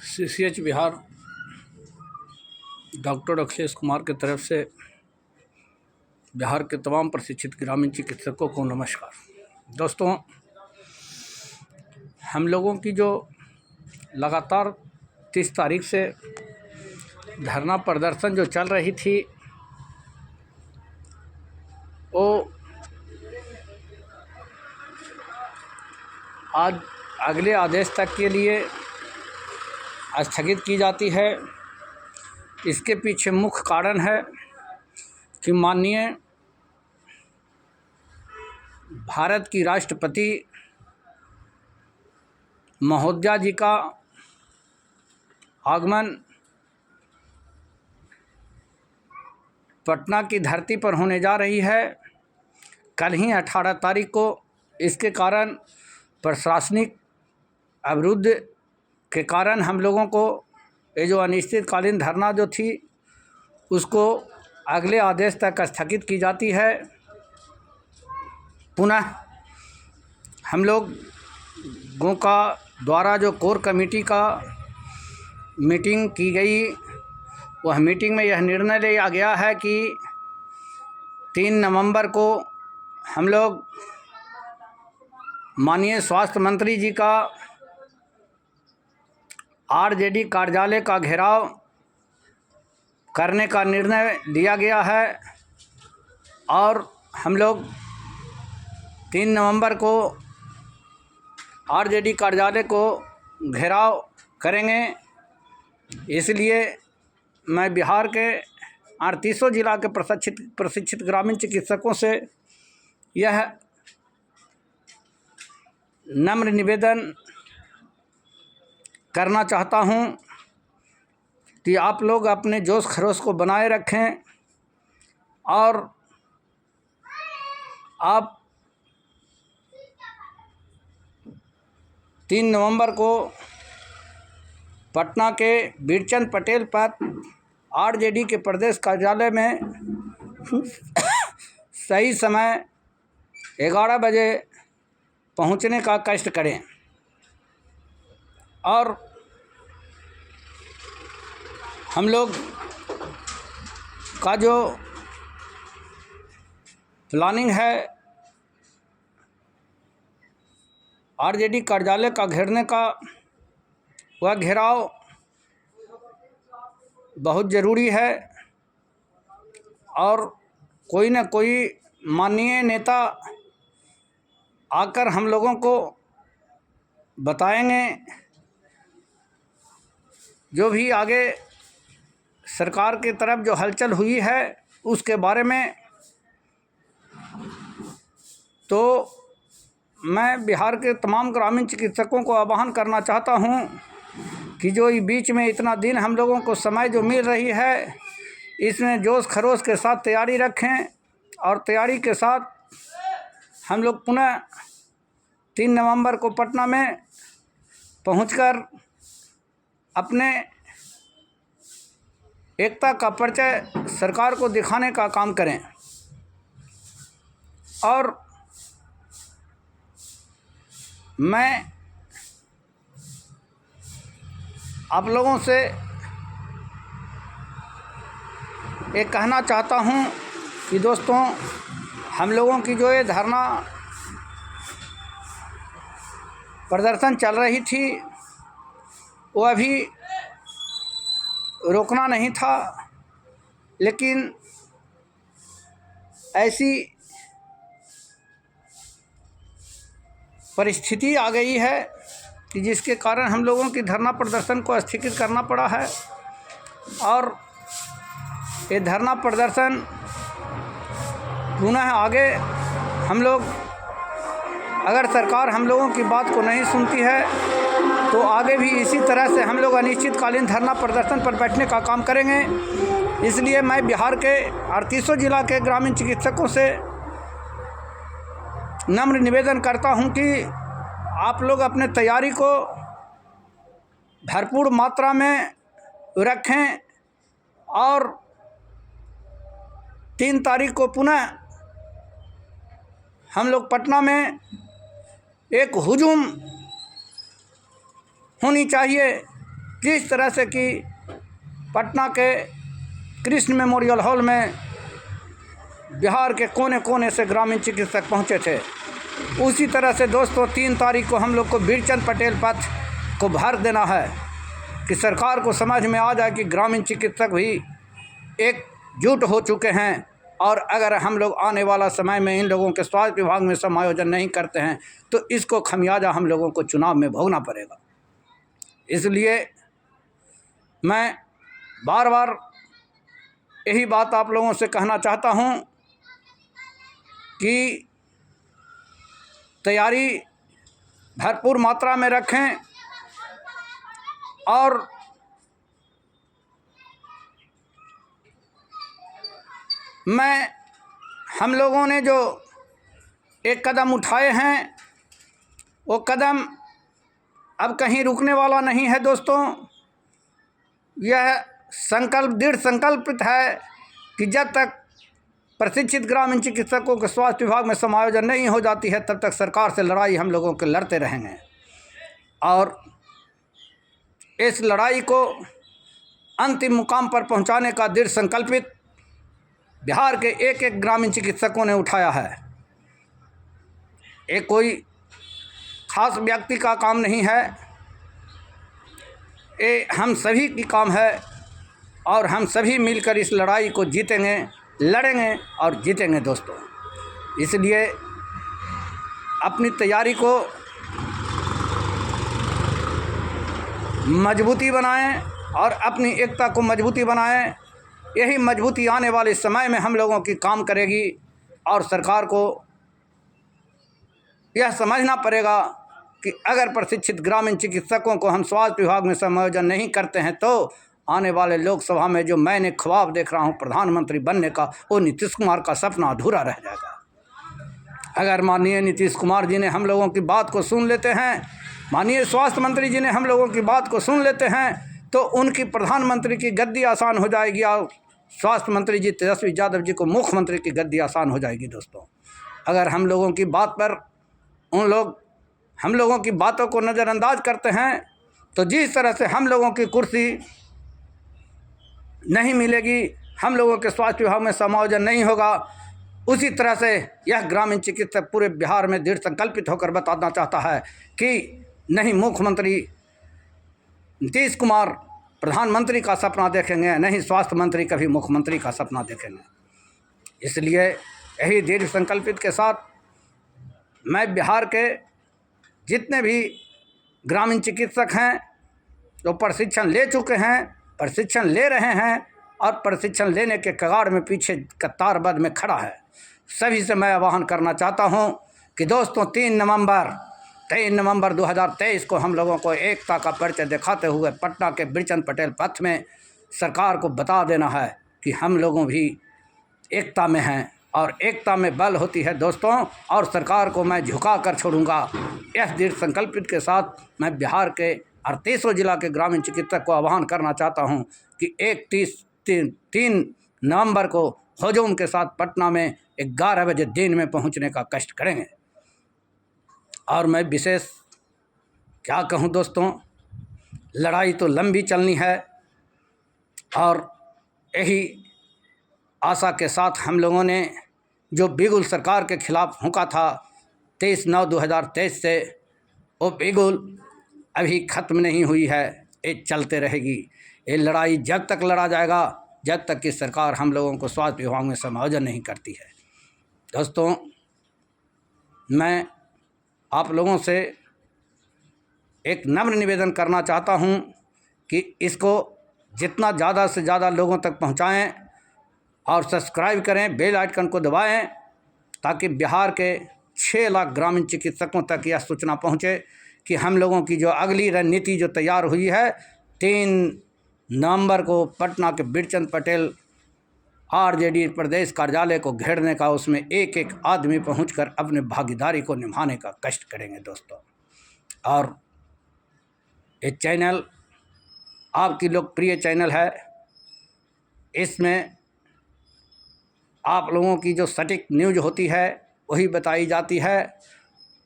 CCH Bihar doctor Akhilesh Kumar की तरफ से बिहार के तमाम प्रशिक्षित ग्रामीण चिकित्सकों को नमस्कार। दोस्तों, हम लोगों की जो लगातार 30 तारीख से धरना प्रदर्शन जो चल रही थी, वो आज अगले आदेश तक के लिए स्थगित की जाती है। इसके पीछे मुख्य कारण है कि माननीय भारत की राष्ट्रपति महोदया जी का आगमन पटना की धरती पर होने जा रही है। कल ही 18 तारीख को इसके कारण प्रशासनिक अवरुद्ध के कारण हम लोगों को ये जो अनिश्चितकालीन धरना जो थी उसको अगले आदेश तक स्थगित की जाती है। पुनः हम लोगों का द्वारा जो कोर कमेटी का मीटिंग की गई, वह मीटिंग में यह निर्णय लिया गया है कि 3 नवंबर को हम लोग माननीय स्वास्थ्य मंत्री जी का आरजेडी कार्यालय का घेराव करने का निर्णय लिया गया है और हम लोग 3 नवंबर को आरजेडी कार्यालय को घेराव करेंगे। इसलिए मैं बिहार के 38 जिला के प्रशिक्षित ग्रामीण चिकित्सकों से यह नम्र निवेदन करना चाहता हूं कि आप लोग अपने जोश खरोश को बनाए रखें और आप 3 नवंबर को पटना के बीरचंद पटेल पर आरजेडी के प्रदेश कार्यालय में सही समय 11 बजे पहुंचने का कष्ट करें और हम लोग का जो प्लानिंग है आरजेडी कार्यालय का घेरने का, वह घेराव बहुत ज़रूरी है और कोई न कोई माननीय नेता आकर हम लोगों को बताएंगे। जो भी आगे सरकार की तरफ जो हलचल हुई है उसके बारे में, तो मैं बिहार के तमाम ग्रामीण चिकित्सकों को आह्वान करना चाहता हूं कि जो बीच में इतना दिन हम लोगों को समय जो मिल रही है, इसमें जोश खरोश के साथ तैयारी रखें और तैयारी के साथ हम लोग पुनः 3 नवंबर को पटना में पहुंचकर अपने एकता का परिचय सरकार को दिखाने का काम करें। और मैं आप लोगों से ये कहना चाहता हूं कि दोस्तों, हम लोगों की जो ये धरना प्रदर्शन चल रही थी वो अभी रोकना नहीं था, लेकिन ऐसी परिस्थिति आ गई है कि जिसके कारण हम लोगों की धरना प्रदर्शन को स्थगित करना पड़ा है। और ये धरना प्रदर्शन पुनः आगे हम लोग, अगर सरकार हम लोगों की बात को नहीं सुनती है तो आगे भी इसी तरह से हम लोग अनिश्चितकालीन धरना प्रदर्शन पर बैठने का काम करेंगे। इसलिए मैं बिहार के 38 जिला के ग्रामीण चिकित्सकों से नम्र निवेदन करता हूं कि आप लोग अपने तैयारी को भरपूर मात्रा में रखें और 3 तारीख को पुनः हम लोग पटना में एक हुजूम होनी चाहिए जिस तरह से कि पटना के कृष्ण मेमोरियल हॉल में बिहार के कोने कोने से ग्रामीण चिकित्सक पहुंचे थे, उसी तरह से दोस्तों 3 तारीख को हम लोग को वीरचंद पटेल पथ को भर देना है कि सरकार को समझ में आ जाए कि ग्रामीण चिकित्सक भी एकजुट हो चुके हैं, और अगर हम लोग आने वाला समय में इन लोगों के स्वास्थ्य विभाग में समायोजन नहीं करते हैं तो इसको खमियाजा हम लोगों को चुनाव में भोगना पड़ेगा। इसलिए मैं बार बार यही बात आप लोगों से कहना चाहता हूं कि तैयारी भरपूर मात्रा में रखें, और हम लोगों ने जो एक कदम उठाए हैं वो कदम अब कहीं रुकने वाला नहीं है दोस्तों। यह दृढ़ संकल्पित है कि जब तक प्रशिक्षित ग्रामीण चिकित्सकों के स्वास्थ्य विभाग में समायोजन नहीं हो जाती है तब तक सरकार से लड़ाई हम लोगों के लड़ते रहेंगे, और इस लड़ाई को अंतिम मुकाम पर पहुंचाने का दृढ़ संकल्पित बिहार के एक एक ग्रामीण चिकित्सकों ने उठाया है। ये कोई खास व्यक्ति का काम नहीं है, ये हम सभी की काम है, और हम सभी मिलकर इस लड़ाई को जीतेंगे, लड़ेंगे और जीतेंगे दोस्तों। इसलिए अपनी तैयारी को मजबूती बनाएं और अपनी एकता को मजबूती बनाएं। यही मजबूती आने वाले समय में हम लोगों की काम करेगी, और सरकार को यह समझना पड़ेगा कि अगर प्रशिक्षित ग्रामीण चिकित्सकों को हम स्वास्थ्य विभाग में समायोजन नहीं करते हैं तो आने वाले लोकसभा में जो मैंने ख्वाब देख रहा हूं प्रधानमंत्री बनने का, वो नीतीश कुमार का सपना अधूरा रह जाएगा। अगर माननीय नीतीश कुमार जी ने हम लोगों की बात को सुन लेते हैं, माननीय स्वास्थ्य मंत्री जी ने हम लोगों की बात को सुन लेते हैं, तो उनकी प्रधानमंत्री की गद्दी आसान हो जाएगी, और स्वास्थ्य मंत्री जी तेजस्वी यादव जी को मुख्यमंत्री की गद्दी आसान हो जाएगी दोस्तों। अगर हम लोगों की बात पर हम लोगों की बातों को नज़रअंदाज करते हैं तो जिस तरह से हम लोगों की कुर्सी नहीं मिलेगी, हम लोगों के स्वास्थ्य विभाग में समायोजन नहीं होगा, उसी तरह से यह ग्रामीण चिकित्सक पूरे बिहार में दृढ़ संकल्पित होकर बताना चाहता है कि नहीं मुख्यमंत्री नीतीश कुमार प्रधानमंत्री का सपना देखेंगे, नहीं स्वास्थ्य मंत्री कभी मुख्यमंत्री का सपना देखेंगे। इसलिए यही दृढ़ संकल्पित के साथ मैं बिहार के जितने भी ग्रामीण चिकित्सक हैं जो प्रशिक्षण ले चुके हैं, प्रशिक्षण ले रहे हैं और प्रशिक्षण लेने के कगार में पीछे कतारबद्ध में खड़ा है, सभी से मैं आह्वान करना चाहता हूं कि दोस्तों 3 नवंबर 2023 को हम लोगों को एकता का परिचय दिखाते हुए पटना के वीरचंद पटेल पथ में सरकार को बता देना है कि हम लोगों भी एकता में हैं, और एकता में बल होती है दोस्तों, और सरकार को मैं झुका कर छोड़ूंगा। यह दृढ़ संकल्पित के साथ मैं बिहार के 38 जिला के ग्रामीण चिकित्सक को आह्वान करना चाहता हूं कि 3 नवंबर को हजूम के साथ पटना में 11 बजे दिन में पहुंचने का कष्ट करेंगे। और मैं विशेष क्या कहूं दोस्तों, लड़ाई तो लंबी चलनी है, और यही आशा के साथ हम लोगों ने जो बिगुल सरकार के खिलाफ फूंका था 23/9/2023 से, वो बिगुल अभी ख़त्म नहीं हुई है, ये चलते रहेगी। ये लड़ाई जब तक लड़ा जाएगा जब तक कि सरकार हम लोगों को स्वास्थ्य विभाग में समायोजन नहीं करती है। दोस्तों, मैं आप लोगों से एक नम्र निवेदन करना चाहता हूं कि इसको जितना ज़्यादा से ज़्यादा लोगों तक पहुंचाएं और सब्सक्राइब करें, बेल आइकन को दबाएं, ताकि बिहार के 6 लाख ग्रामीण चिकित्सकों तक यह सूचना पहुंचे कि हम लोगों की जो अगली रणनीति जो तैयार हुई है 3 नवंबर को पटना के वीरचंद पटेल आरजेडी प्रदेश कार्यालय को घेरने का, उसमें एक एक आदमी पहुंचकर अपने भागीदारी को निभाने का कष्ट करेंगे दोस्तों। और ये चैनल आपकी लोकप्रिय चैनल है, इसमें आप लोगों की जो सटीक न्यूज़ होती है वही बताई जाती है,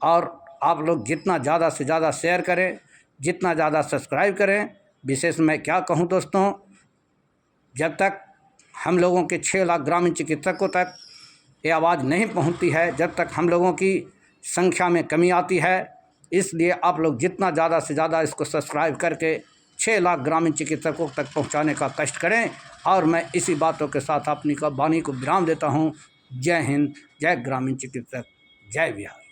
और आप लोग जितना ज़्यादा से ज़्यादा शेयर करें, जितना ज़्यादा सब्सक्राइब करें, विशेष मैं क्या कहूँ दोस्तों, जब तक हम लोगों के 6 लाख ग्रामीण चिकित्सकों तक ये आवाज़ नहीं पहुंचती है, जब तक हम लोगों की संख्या में कमी आती है, इसलिए आप लोग जितना ज़्यादा से ज़्यादा इसको सब्सक्राइब करके 6 लाख ग्रामीण चिकित्सकों तक पहुंचाने का कष्ट करें। और मैं इसी बातों के साथ अपनी वाणी को विराम देता हूं। जय हिंद, जय ग्रामीण चिकित्सक, जय बिहार।